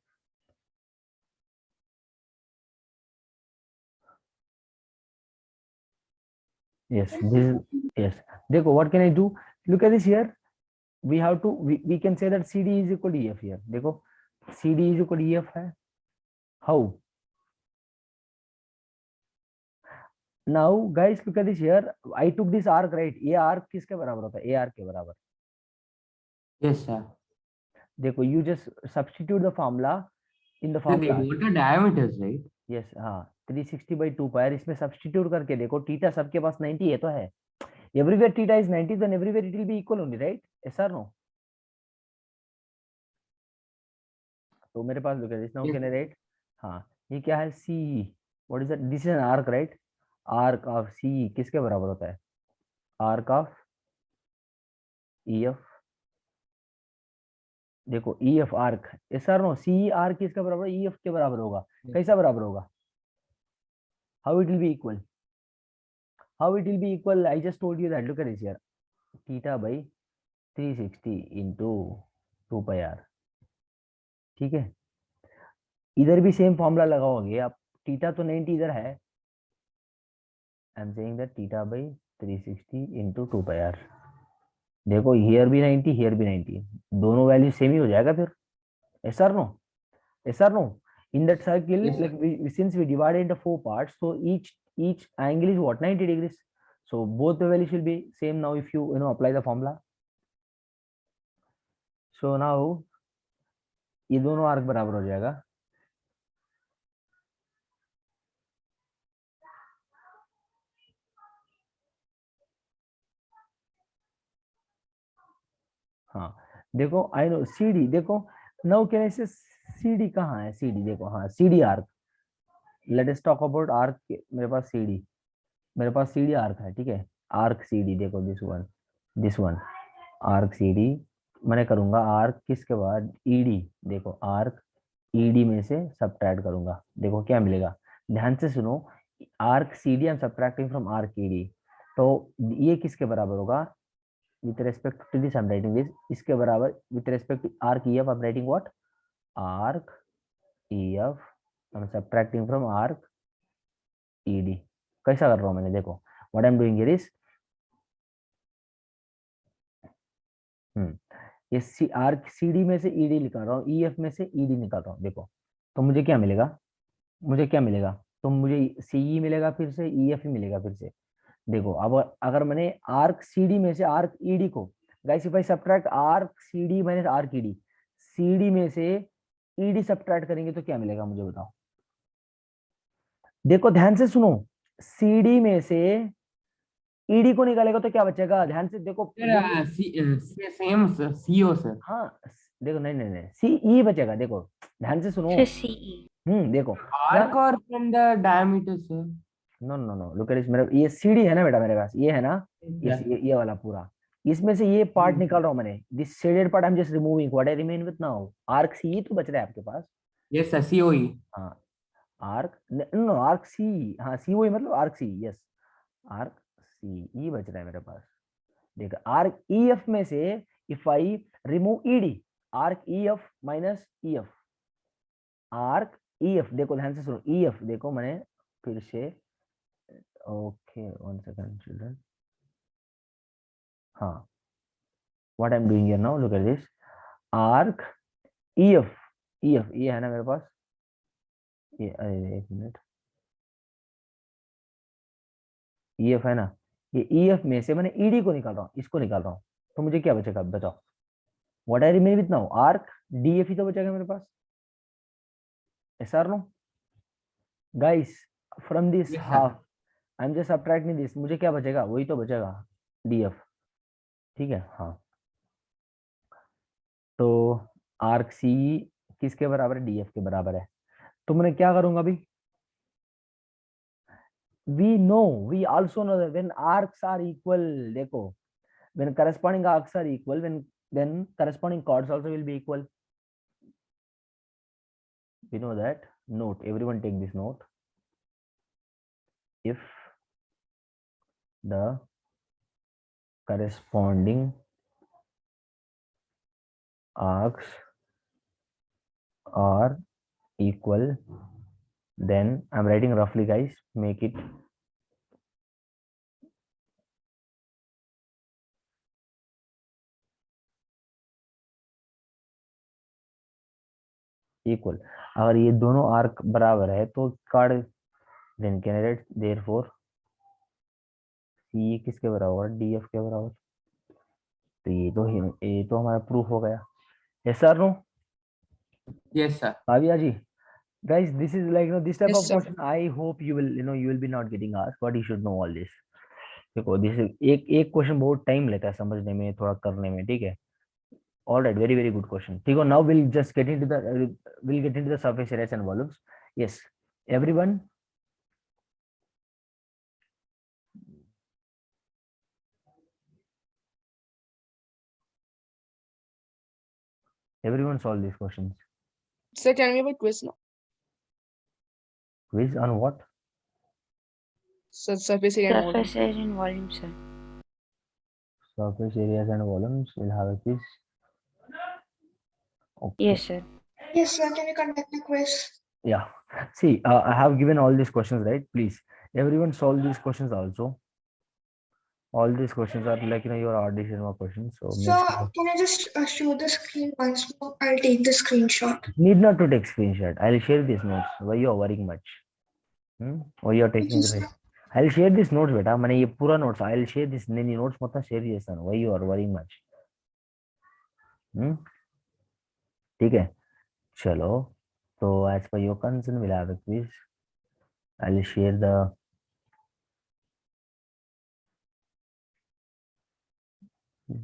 A: Yes, this is, yes. देखो what can I do? look at this here. We have to we can say that CD is equal to EF here. देखो CD is equal to EF है. How? Now guys look at this here. I took this arc, right? ये arc किसके बराबर होता है? A arc के बराबर.
G: Yes, sir.
A: देखो you just substitute the formula in the
G: So they
A: formula.
G: want the diameters, right?
A: Yes, हाँ 360/2 pier इसमें सब्स्टिट्यूट करके देखो थीटा सबके पास 90 है तो है. Everywhere theta is 90, then everywhere it will be equal only, right? Yes or no? तो मेरे पास look at this now.
G: Yes.
A: Can I write? हाँ ये क्या है? CE. What is that? This is an arc, right? Arc of CE किसके बराबर होता है? Arc of EF. देखो EF arc. Yes or no? CE arc किसके बराबर? EF के बराबर होगा. कैसा बराबर होगा? How it will be equal? How it will be equal? I just told you that. Look at this here. Theta by 360 into 2 pi r. ठीक है. इधर भी सेम फॉर्मूला लगाओगे आप. थीटा तो 90 इधर है. I am saying that theta by 360 into 2 pi r. देखो हियर भी 90, हियर भी 90. दोनों वैल्यू सेम ही हो जाएगा फिर. Yes or no? Yes or no? In that circle,
G: Yes,
A: like since we divided into 4 parts, so each angle is what? 90 degrees. So both the values will be same now if you apply the formula. So now ये दोनों arc बराबर हो जाएगा. हाँ देखो I know CD. देखो now can I से CD कहाँ है? CD देखो हाँ CD arc. Let us talk about arc. मेरे पास CD, मेरे पास CD आर्क है. ठीक है. आर्क CD देखो दिस वन आर्क CD. मैंने करूंगा आर्क किसके बाद? ED. देखो आर्क ED में से सब्ट्रैक्ट करूंगा. देखो क्या मिलेगा. ध्यान से सुनो. Arc CD I am subtracting from arc ED. तो ये किसके बराबर होगा? with respect to this I'm writing this. इसके बराबर with respect to arc EF I'm writing what? Arc EF I'm subtracting from arc ED. कैसा कर रहा हूँ मैंने? देखो what I'm doing here is ये आर्क CD में से ED निकाल रहा हूँ, EF में से ED निकाल रहा हूँ. देखो तो मुझे क्या मिलेगा? मुझे क्या मिलेगा? तो मुझे CE मिलेगा फिर से, EF ही मिलेगा फिर से. देखो अब अगर मैंने आर्क CD में से आर्क ED को, guys if I subtract arc CD minus arc ED, CD में से ED सब्ट्रैक्ट करेंगे तो क्या मिलेगा मुझे बताओ. देखो ध्यान से सुनो. CD में से ED को निकालेगा तो क्या बचेगा? ध्यान से देखो.
G: Same CO, sir.
A: हाँ देखो नहीं CE बचेगा. देखो ध्यान से सुनो.
E: Sir, CE.
A: देखो
G: Arc or from the diameter, sir?
A: No look at this. मेरा ये CD है ना बेटा, मेरे पास ये है ना.
G: Yeah.
A: ये वाला पूरा. इसमें से ये पार्ट निकाल रहा हूँ मैंने. This shaded part I am just removing. What I remain with now? Arc CE तो बच रहा है आपके पास.
G: Yes, sir. COE.
A: हाँ आर्क नो आर्क CE. हाँ COE मतलब arc CE. Yes arc CE बच रहा है मेरे पास. देखो आर्क EF में से if I remove ED, arc EF minus EF, arc EF. देखो ध्यान से सुनो. EF देखो मैंने फिर से. Okay 1 second children. हाँ what I'm doing here now, look at this. Arc EF ये है ना मेरे पास. ये एक मिनट. EF है ना. ये EF में से मैंने ED को निकाल रहा हूँ, इसको निकाल रहा हूँ. तो मुझे क्या बचेगा बताओ? What I remain with now? Arc DF ही तो बचेगा मेरे पास. Yes or no? Guys, from this
G: Yes, sir.
A: half I'm just subtracting this. मुझे क्या बचेगा? वही तो बचेगा DF. ठीक है. हाँ तो आर्क CE किसके बराबर है? DF के बराबर है. तो मैं क्या करूंगा अभी? we also know that when arcs are equal, देखो when corresponding arcs are equal, then corresponding chords also will be equal. We know that. Note, everyone take this note. If the corresponding arcs are equal, then I'm writing roughly, guys, make it equal. अगर ये दोनों arc बराबर है तो card then candidate therefore सी किसके बराबर, D F के बराबर। तो ये तो हमारा प्रूफ हो गया। Yes sir no
G: Yes, sir.
A: Kavya ji, guys, this is like this type
F: Yes,
A: of
F: sir.
A: question I hope you will be not getting asked, but you should know all this। देखो this एक एक question बहुत time लेता है समझने में, थोड़ा करने में, ठीक है। All right, very very good question. ठीक है, now will just get into the will get into the surface areas and volumes. Yes everyone, everyone solve these questions।
F: Sir, tell me about quiz now.
A: Quiz on what?
F: So surface area and volume.
E: Surface area and volume, sir.
A: Surface areas and volumes, we'll have a quiz। Okay,
E: Yes, sir.
B: Yes, sir. Can you conduct the quiz?
A: yeah, see, I have given all these questions, right? Please everyone solve these questions also। All these questions are like your audition or questions, so make
B: Sir,
A: sure.
B: can you just show the screen once more? I'll take the screenshot.
A: Need not to take screenshot, I'll share these notes। why you are worrying much? Why you are taking
B: Yes,
A: the
B: sir.
A: risk? I'll share this notes बेटा, मैंने ये पूरा notes I'll share this, नहीं notes मतलब share చేస్తాను। why you are worrying much? ठीक है, चलो, तो as per your concern we'll have a quiz। I'll share the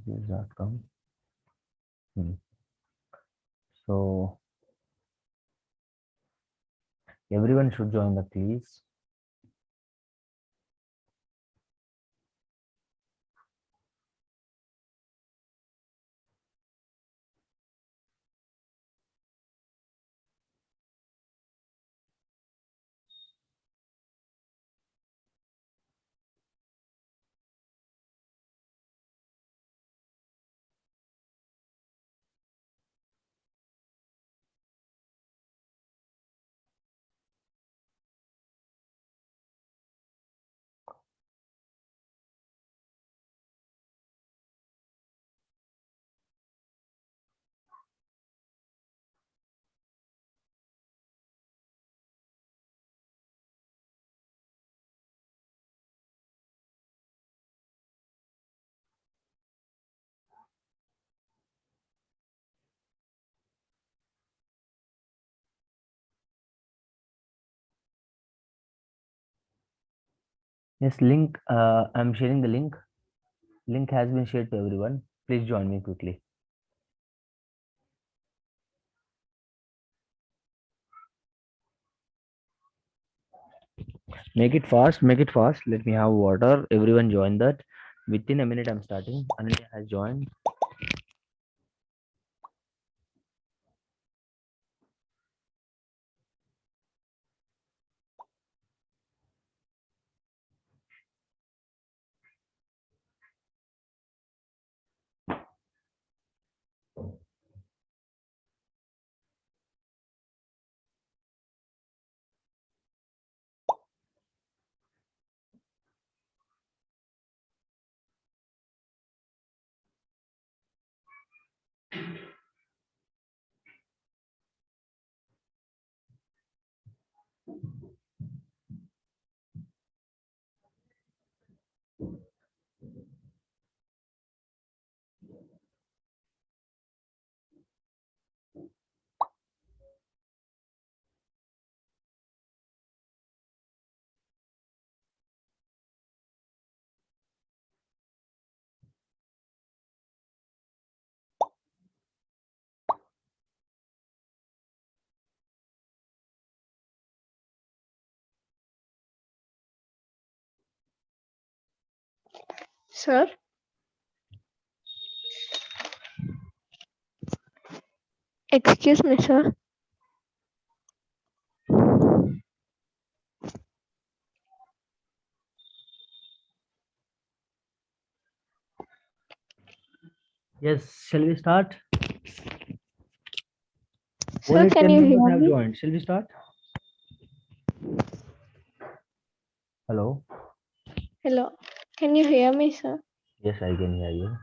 A: quiz.com। So everyone should join the quiz। Yes, link, I'm sharing the link। Link has been shared to everyone, please join me quickly। Make it fast, make it fast, let me have water, everyone join that within a minute। I'm starting, Ananya has joined।
B: Sir? Excuse me, sir.
A: Yes, shall we start?
B: Sir,
A: Only
B: can
A: 10
B: you
A: members
B: hear
A: have
B: me?
A: joined, shall we start? Hello?
B: Hello. Can you hear me, sir?
A: Yes, I can hear you।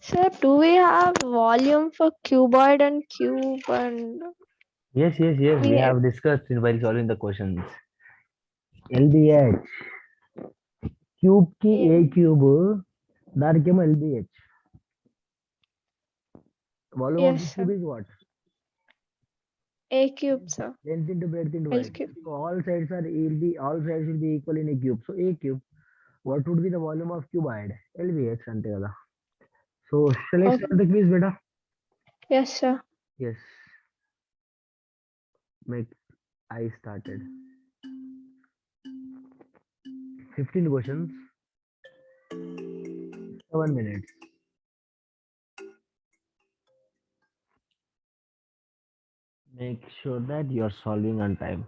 B: Sir, do we have volume for cuboid and cube and
A: Yes, yes, yes. We
B: Yeah.
A: have discussed in while solving the questions. LBH. Cube की A
B: Yeah.
A: cube दार के LBH. Volume of
B: Yes,
A: the
B: sir.
A: cube is what?
B: A cube, sir.
A: Length into breadth into
B: L
A: height.
B: cube.
A: So all sides will be equal in a cube. So A cube. What would be the volume of cuboid? LBH ante kada. So shall I start
B: Okay.
A: the quiz, beta?
B: Yes, sir.
A: Yes. Make I started. 15 questions. 7 minutes. Make sure that you are solving on time.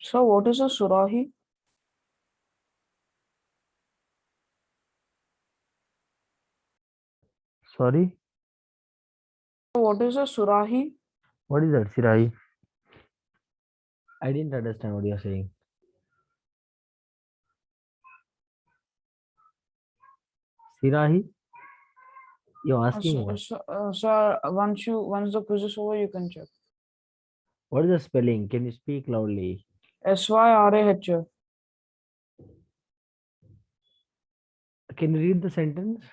C: So what is a Surahi?
A: Sorry,
C: What is a Surahi?
A: what is that, Sirai? I didn't understand what you're saying. Sirahi? You're asking what?
C: So once the quiz is over, you can check.
A: What is the spelling? Can you speak loudly?
C: Syrah.
A: Can you read the sentence?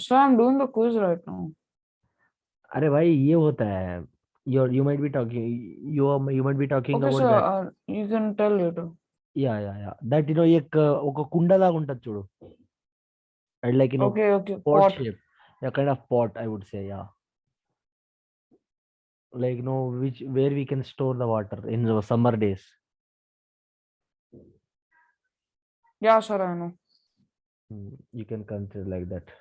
C: So I'm doing the quiz right now.
A: अरे भाई ये होता है. You might be talking. You might be talking
C: Okay,
A: about
C: so
A: that.
C: you can tell later.
A: Yeah. That ఒక కుండ లాగా ఉంటది చూడు. And like
C: Okay,
A: pot
C: pot.
A: shape. Yeah, kind of pot, I would say. Yeah. Like where we can store the water in the summer days.
C: Yeah, sir, I know.
A: You can consider like that.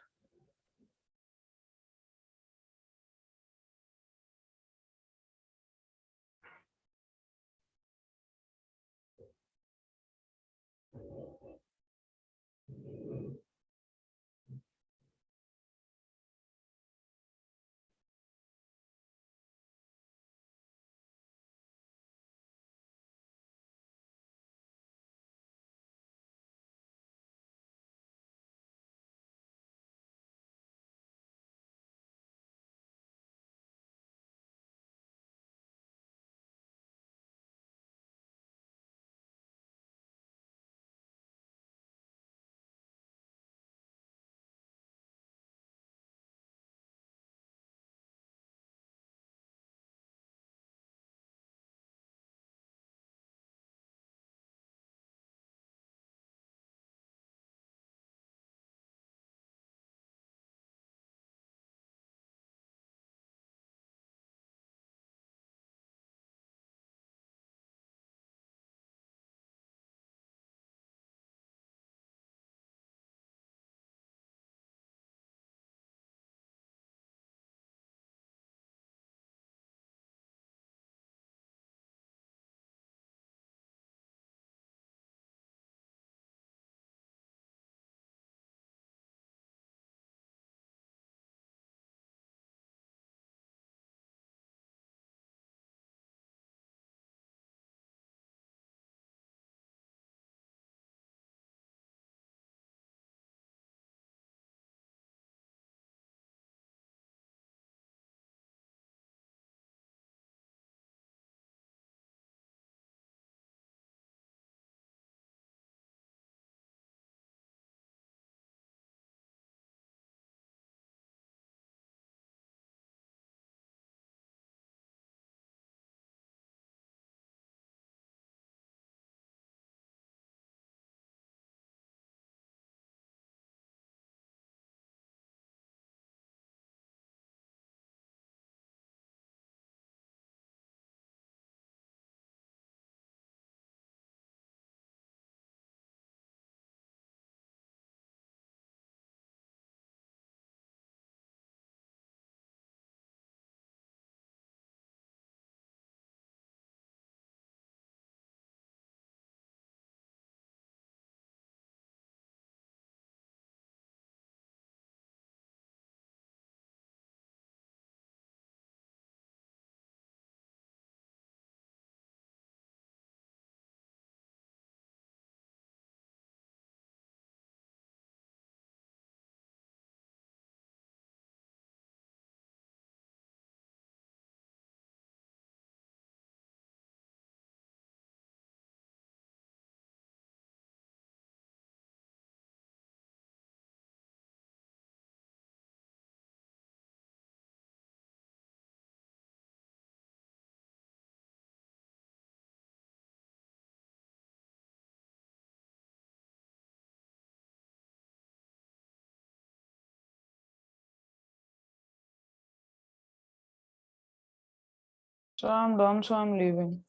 C: So I'm done, so I'm leaving.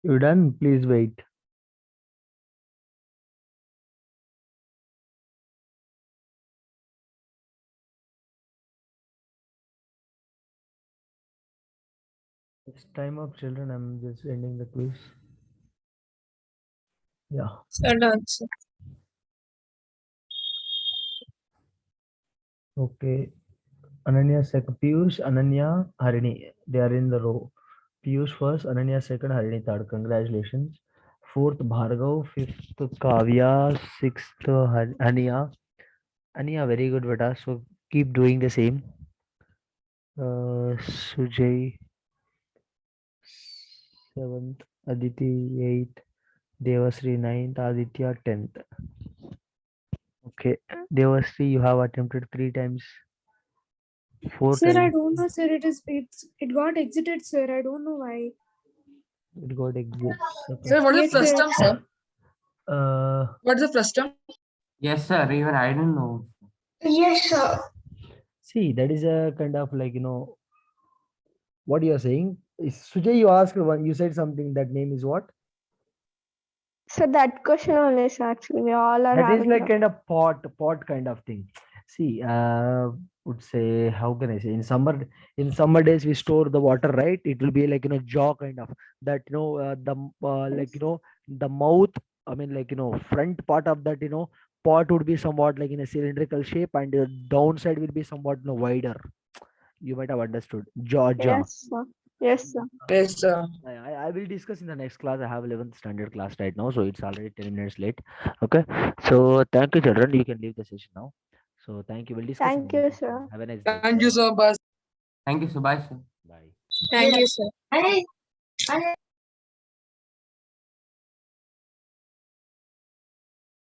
A: You done? Please wait. It's time up, children. I'm just ending the quiz. Yeah.
B: Sir, done, sir.
A: Okay. Ananya second. Piyush, Ananya, Harini. They are in the row. Piyush first, Ananya second, Harini third. Congratulations. Fourth, Bhargav. Fifth, Kavya. Sixth, Ania. Ania, very good, beta. So keep doing the same. Sujay. Seventh, Aditi. Eighth, Devasri. Ninth, Aditya. 10th. Okay. Devasri, you have attempted 3 times. 4
H: Sir, I
A: times.
H: don't know, sir. It got exited, sir. I don't know why.
A: It got exit. Okay.
F: Sir, what is
H: Yes, sir.
F: frustum, sir? What is the frustum?
G: Yes, sir. Even I didn't know.
H: Yes, sir.
A: See, that is a kind of like, what you are saying. Sujay, you asked one, you said something, that name is what?
H: So that question only, sir. Actually, we all are
A: That is
H: having
A: like
H: that.
A: kind of pot kind of thing. See, would say, how can I say, in summer days we store the water, right? It will be like, jaw kind of that, like, the mouth, I mean, like, front part of that, pot would be somewhat like in a cylindrical shape, and the downside will be somewhat, wider. You might have understood. Jaw.
H: Yes, sir. Yes, sir.
F: Yes, sir.
A: I will discuss in the next class. I have 11th standard class right now, so it's already 10 minutes late. Okay. So thank you, children. You can leave the session now. So thank you. We'll discuss. in
H: Thank
A: the
H: you,
A: next
H: sir.
A: session. Have a nice day.
F: Thank you, sir. Bye.
G: Thank you, sir. Bye, sir.
A: Bye.
B: Thank you, sir.